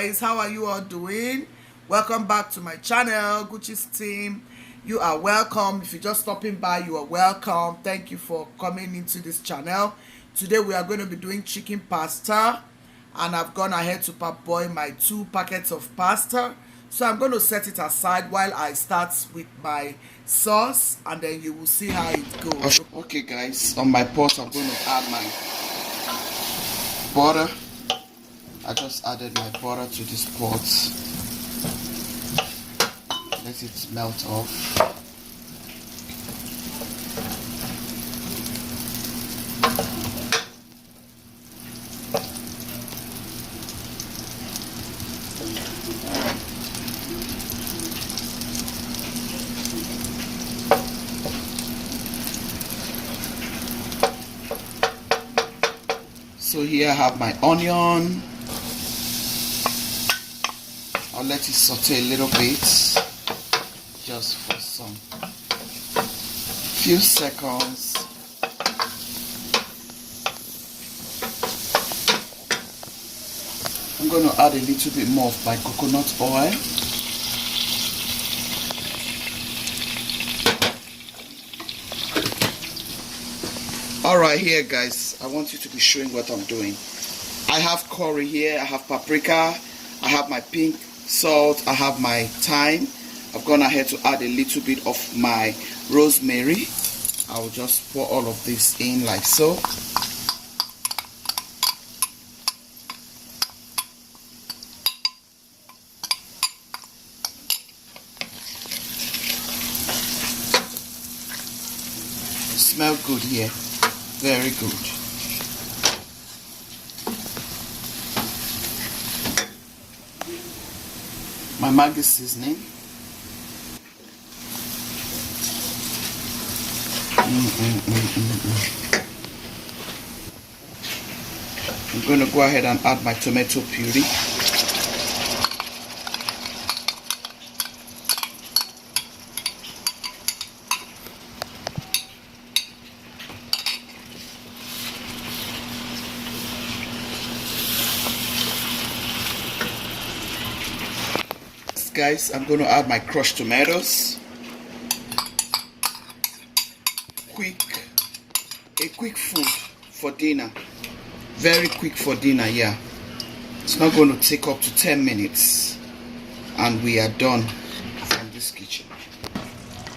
guys, how are you all doing? Welcome back to my channel, Gucci's team. You are welcome. If you're just stopping by, you are welcome. Thank you for coming into this channel. Today we are going to be doing chicken pasta, and I've gone ahead to parboil my 2 packets of pasta. So I'm going to set it aside while I start with my sauce, and then you will see how it goes. Okay guys, on my pot I'm going to add my butter. I just added my butter to this pot. Let it melt off. So here I have my onion. I'll let it saute a little bit, just for some few seconds. I'm going to add a little bit more of my coconut oil. Alright, here guys, I want you to be showing what I'm doing. I have curry here, I have paprika, I have my pink salt, I have my thyme. I've gone ahead to add a little bit of my rosemary. I'll just pour all of this in like so. It smells good here, very good. My MAGGI seasoning. I'm going to go ahead and add my tomato puree. Guys, I'm going to add my crushed tomatoes. A quick food for dinner. Very quick for dinner, yeah. It's not going to take up to 10 minutes and we are done from this kitchen.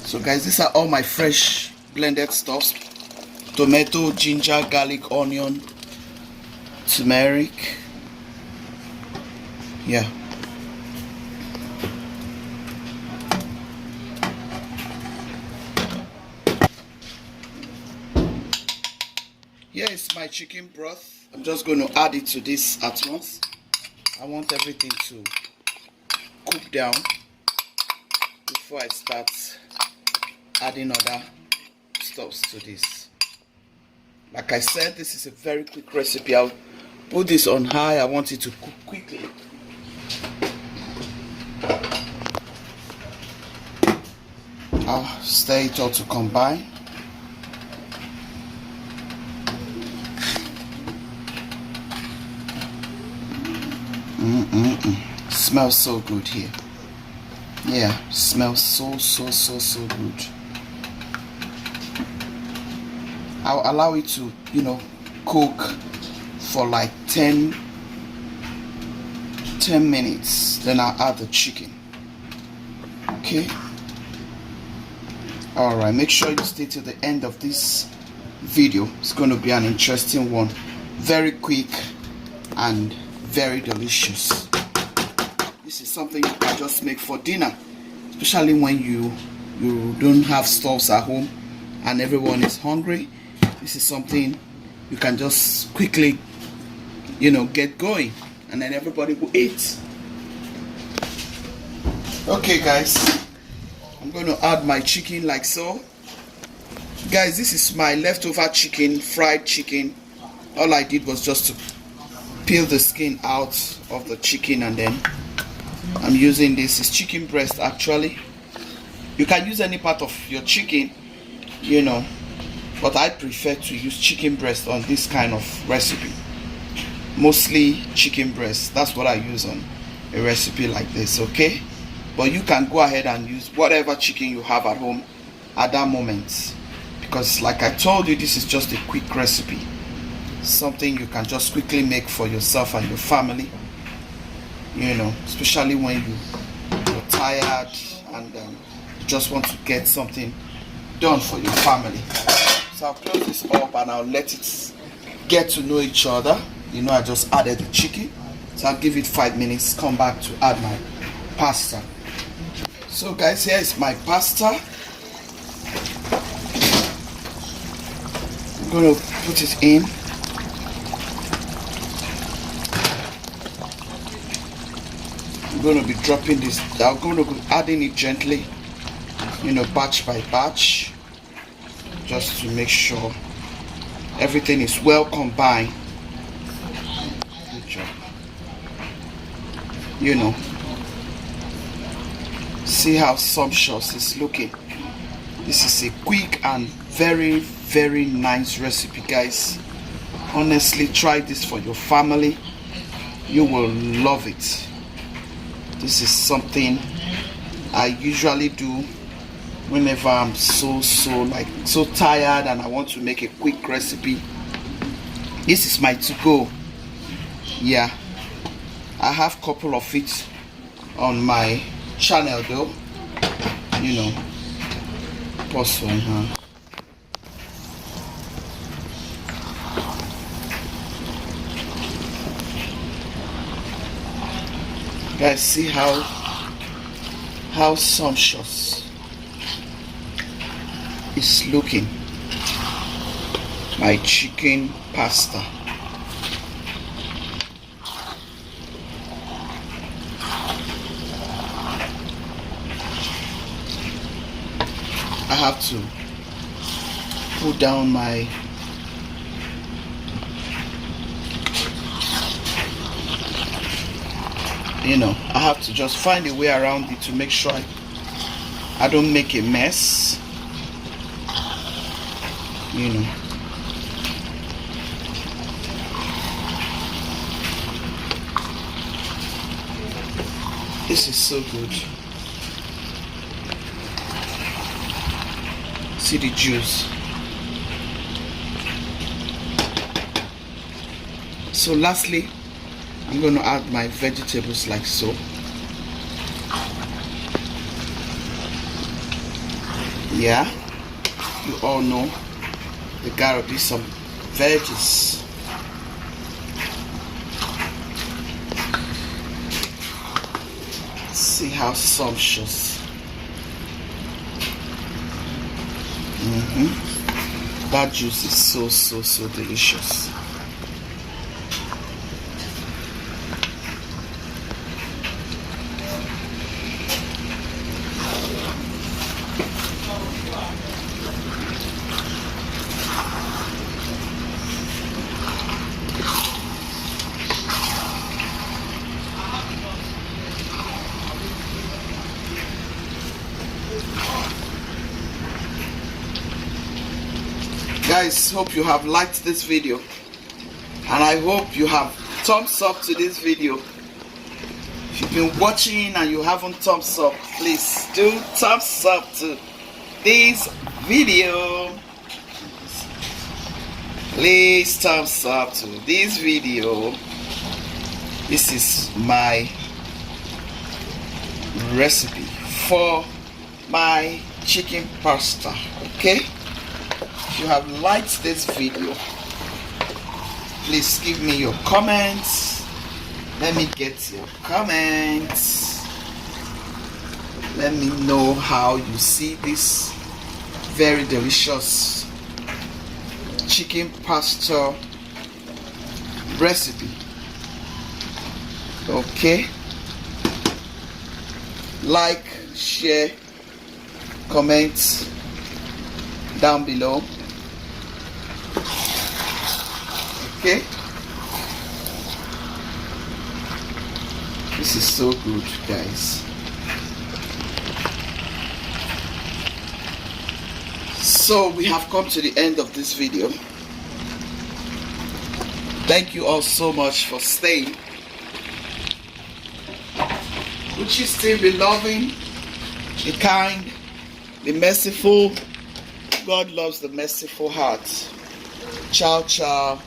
So guys, these are all my fresh blended stuffs: tomato, ginger, garlic, onion, turmeric. Yeah. Here is my chicken broth. I'm just going to add it to this at once. I want everything to cook down before I start adding other stuffs to this. Like I said, this is a very quick recipe. I'll put this on high. I want it to cook quickly. I'll stir it all to combine. Smells so good here. Yeah, smells so good. I'll allow it to, cook for like 10 minutes. Then I'll add the chicken. Okay. Alright, make sure you stay till the end of this video. It's going to be an interesting one. Very quick and very delicious. This is something you can just make for dinner, especially when you don't have stuffs at home and everyone is hungry. This is something you can just quickly get going, and then everybody will eat. Okay guys, I'm going to add my chicken like so. Guys, this is my leftover chicken, fried chicken. All I did was just to peel the skin out of the chicken, and then I'm using this. It's chicken breast actually. You can use any part of your chicken, but I prefer to use chicken breast on this kind of recipe. Mostly chicken breast, that's what I use on a recipe like this, okay? But you can go ahead and use whatever chicken you have at home at that moment, because like I told you, this is just a quick recipe, something you can just quickly make for yourself and your family, you know, especially when you're tired and just want to get something done for your family. So I'll close this up and I'll let it get to know each other. You know, I just added the chicken, so I'll give it 5 minutes, come back to add my pasta. So guys, here is my pasta. I'm going to put it in. I'm going to be dropping this. I'm going to be adding it gently, you know, batch by batch, just to make sure everything is well combined. Good job. You know, see how sumptuous it's looking. This is a quick and very, very nice recipe, guys. Honestly, try this for your family. You will love it. This is something I usually do whenever I'm so tired and I want to make a quick recipe. This is my to-go. Yeah, I have a couple of it on my channel though, you know. Pause one, huh? Guys, see how sumptuous it's looking. My chicken pasta. I have to put down my I have to just find a way around it to make sure I don't make a mess, you know. This is so good. See the juice. So lastly, I'm going to add my vegetables like so. Yeah, you all know there gotta be some veggies. See how sumptuous. That juice is so delicious. Guys, hope you have liked this video, and I hope you have thumbs up to this video. If you've been watching and you haven't thumbs up, please do thumbs up to this video. Please thumbs up to this video. This is my recipe for my chicken pasta, okay? If you have liked this video, please give me your comments. Let me get your comments. Let me know how you see this very delicious chicken pasta recipe. Okay, like, share, comment down below. Okay, this is so good, guys. So we have come to the end of this video. Thank you all so much for staying. Gucci still be loving, be kind, be merciful. God loves the merciful heart. Ciao, ciao.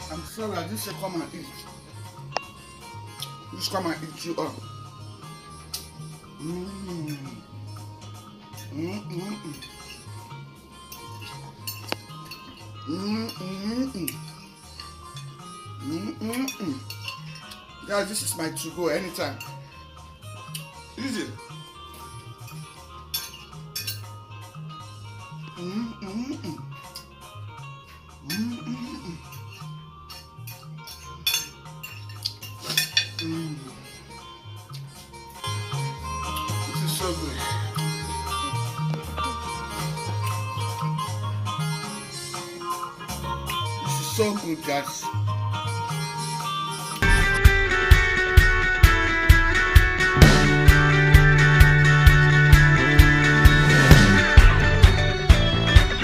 I'm sorry, I just said come and eat. Just come and eat you up. Guys, this is my to-go anytime. Easy. This is so good. This is so good, guys.